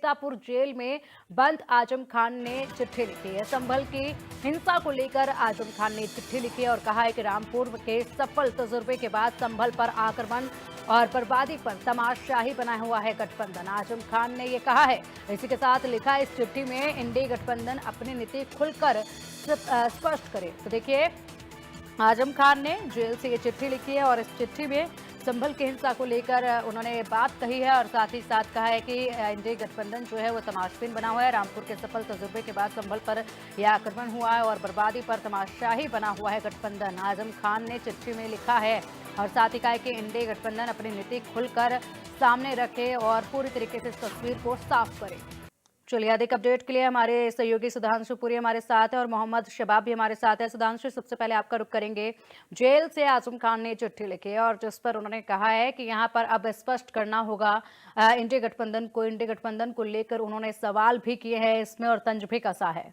Sitapur jail में बंद आजम खान ने चिट्ठी लिखी है। संभल की हिंसा को लेकर आजम खान ने चिट्ठी लिखी है और कहा है कि रामपुर के सफल तजुर्बे के बाद संभल पर आक्रमण और बर्बादी पर तमाशाही बना हुआ है गठबंधन। आजम खान ने ये कहा है। इसी के साथ लिखा इस चिट्ठी में इंडी गठबंधन अपनी नीति खुलकर स्पष्ट करे। तो देखिए, आजम खान ने जेल से ये चिट्ठी लिखी है और इस चिट्ठी में संभल की हिंसा को लेकर उन्होंने बात कही है और साथ ही साथ कहा है कि इंडी गठबंधन जो है वो तमाशबीन बना हुआ है। रामपुर के सफल तजुर्बे के बाद संभल पर यह आक्रमण हुआ है और बर्बादी पर तमाशाही बना हुआ है गठबंधन। आजम खान ने चिट्ठी में लिखा है और साथ ही कहा है कि इंडी गठबंधन अपनी नीति खुलकर सामने रखे और पूरी तरीके से इस तस्वीर को साफ करे। चलिए, अधिक अपडेट के लिए हमारे सहयोगी सुधांशु पुरी हमारे साथ है और मोहम्मद शबाब भी हमारे साथ है। सुधांशु, सबसे पहले आपका रुख करेंगे। जेल से आजम खान ने चिट्ठी लिखी है और जिस पर उन्होंने कहा है कि यहाँ पर अब स्पष्ट करना होगा इंडी गठबंधन को लेकर उन्होंने सवाल भी किए हैं इसमें और तंज भी कसा है।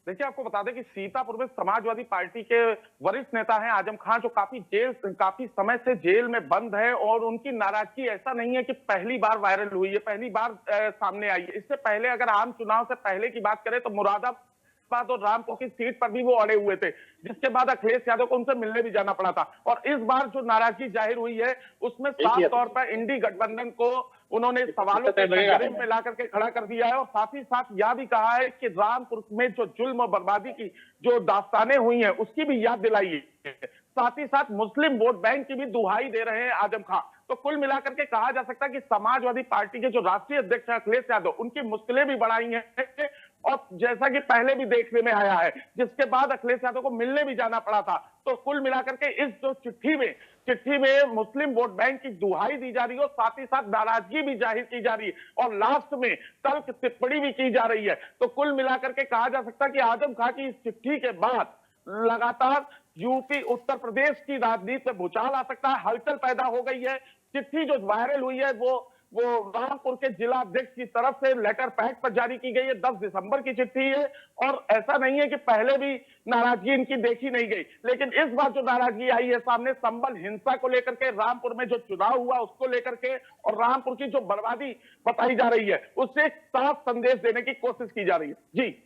देखिए, आपको बता दें कि सीतापुर में समाजवादी पार्टी के वरिष्ठ नेता हैं आजम खान, जो काफी समय से जेल में बंद है और उनकी नाराजगी ऐसा नहीं है कि पहली बार वायरल हुई है, पहली बार सामने आई है। इससे पहले अगर आम चुनाव से पहले की बात करें तो मुरादाबाद और रामपुर की सीट पर भी वो अड़े हुए थे, जिसके बाद अखिलेश यादव को उनसे मिलने भी जाना पड़ा था। और इस बार जो नाराजगी जाहिर हुई है उसमें साफ तौर पर इंडी गठबंधन को उन्होंने सवालों के घेरे में ला करके खड़ा कर दिया है और साथ ही साथ यह भी कहा है कि रामपुर में जो जुल्म और बर्बादी की जो दास्तानें हुई हैं उसकी भी याद दिलाई है। साथ ही साथ मुस्लिम वोट बैंक की भी दुहाई दे रहे हैं आजम खान। तो कुल मिलाकर के कहा जा सकता है कि समाजवादी पार्टी के जो राष्ट्रीय अध्यक्ष हैं अखिलेश यादव, उनकी मुश्किलें भी बढ़ाई हैं और जैसा कि पहले भी देखने में आया है, जिसके बाद अखिलेश यादव को मिलने भी जाना पड़ा था। तो कुल मिलाकर के इस जो चिट्ठी में मुस्लिम वोट बैंक की दुहाई दी जा रही है और साथ ही साथ नाराजगी भी जाहिर की जा रही है और लास्ट में तल्ख टिप्पणी भी की जा रही है। तो कुल मिलाकर के कहा जा सकता है कि आजम खान की इस चिट्ठी के बाद लगातार यूपी उत्तर प्रदेश की राजनीति में भूचाल आ सकता है, हलचल पैदा हो गई है। चिट्ठी जो वायरल हुई है वो रामपुर के जिला अध्यक्ष की तरफ से लेटर पैड पर जारी की गई है। 10 दिसंबर की चिट्ठी है और ऐसा नहीं है कि पहले भी नाराजगी इनकी देखी नहीं गई, लेकिन इस बार जो नाराजगी आई है सामने संभल हिंसा को लेकर के, रामपुर में जो चुनाव हुआ उसको लेकर के और रामपुर की जो बर्बादी बताई जा रही है उससे एक साफ संदेश देने की कोशिश की जा रही है। जी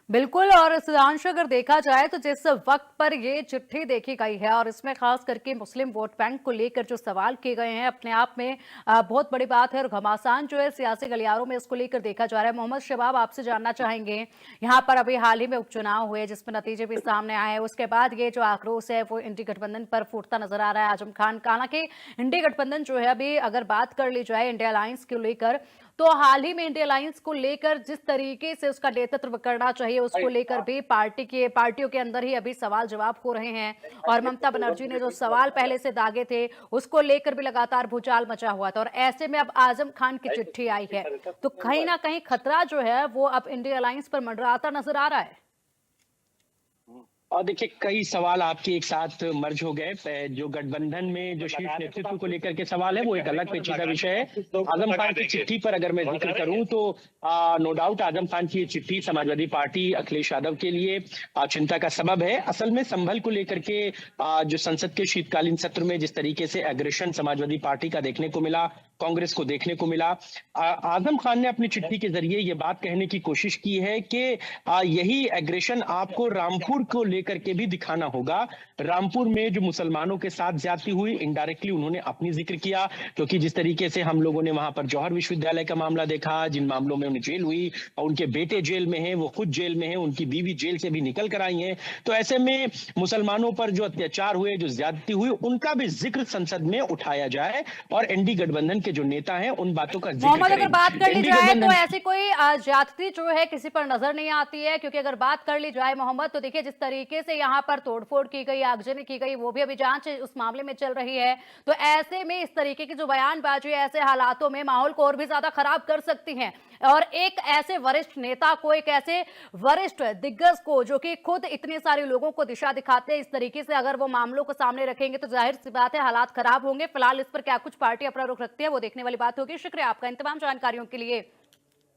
बिल्कुल। और सुधांशु, अगर देखा जाए तो जिस वक्त पर ये चिट्ठी देखी गई है और इसमें खास करके मुस्लिम वोट बैंक को लेकर जो सवाल किए गए हैं अपने आप में बहुत बड़ी बात है और घमासान जो है सियासी गलियारों में इसको लेकर देखा जा रहा है। मोहम्मद शबाब, आपसे जानना चाहेंगे, यहाँ पर अभी हाल ही में उपचुनाव हुए जिसमें नतीजे भी सामने आए हैं, उसके बाद ये जो आक्रोश है वो इंडी गठबंधन पर फूटता नजर आ रहा है आजम खान का। हालांकि इंडी गठबंधन जो है अभी अगर बात कर ली जाए इंडिया अलायंस को लेकर, तो हाल ही में इंडिया अलायंस को लेकर जिस तरीके से उसका नेतृत्व करना चाहिए उसको लेकर भी पार्टियों के अंदर ही अभी सवाल जवाब हो रहे हैं और ममता बनर्जी ने जो सवाल पहले से दागे थे उसको लेकर भी लगातार भूचाल मचा हुआ था और ऐसे में अब आजम खान की चिट्ठी आई है तो कहीं ना कहीं खतरा जो है वो अब इंडिया अलायंस पर मंडराता नजर आ रहा है। और देखिए, कई सवाल आपके एक साथ मर्ज हो गए। जो गठबंधन में जो शीर्ष नेतृत्व को लेकर के सवाल है वो एक अलग पेचीदा विषय है। आजम खान की चिट्ठी पर अगर मैं जिक्र करूं तो नो डाउट आजम खान की ये चिट्ठी समाजवादी पार्टी अखिलेश यादव के लिए चिंता का सबब है। असल में संभल को लेकर के जो संसद के शीतकालीन सत्र में जिस तरीके से एग्रेशन समाजवादी पार्टी का देखने को मिला, कांग्रेस को देखने को मिला, आजम खान ने अपनी चिट्ठी के जरिए ये बात कहने की कोशिश की है कि यही एग्रेशन आपको रामपुर को लेकर के भी दिखाना होगा। रामपुर में जो मुसलमानों के साथ ज्यादती हुई, इनडायरेक्टली उन्होंने अपनी जिक्र किया, क्योंकि जिस तरीके से हम लोगों ने वहां पर जौहर विश्वविद्यालय का मामला देखा, जिन मामलों में उन्हें जेल हुई और उनके बेटे जेल में हैं, वो खुद जेल में हैं, उनकी बीवी जेल से भी निकल कर आई हैं, तो ऐसे में मुसलमानों पर जो अत्याचार हुए, जो ज्यादती हुई, उनका भी जिक्र संसद में उठाया जाए और एनडी गठबंधन जो नेता हैं उन बातों का जिक्र करें। अगर बात कर ली जाए तो ऐसी कोई ज्यादती जो है किसी पर नजर नहीं आती है, क्योंकि अगर बात कर ली जाए मोहम्मद तो देखिए जिस तरीके से यहाँ पर तोड़फोड़ की गई, आगजनी की गई, वो भी अभी जांच उस मामले में चल रही है। तो ऐसे में इस तरीके की जो बयानबाजी ऐसे हालातों में माहौल को और भी ज्यादा खराब कर सकती है और एक ऐसे वरिष्ठ नेता को, एक ऐसे वरिष्ठ दिग्गज को जो कि खुद इतने सारे लोगों को दिशा दिखाते हैं, इस तरीके से अगर वो मामलों को सामने रखेंगे तो जाहिर सी बात है हालात खराब होंगे। फिलहाल इस पर क्या कुछ पार्टी अपना रुख रखती है वो देखने वाली बात होगी। शुक्रिया आपका इन तमाम जानकारियों के लिए।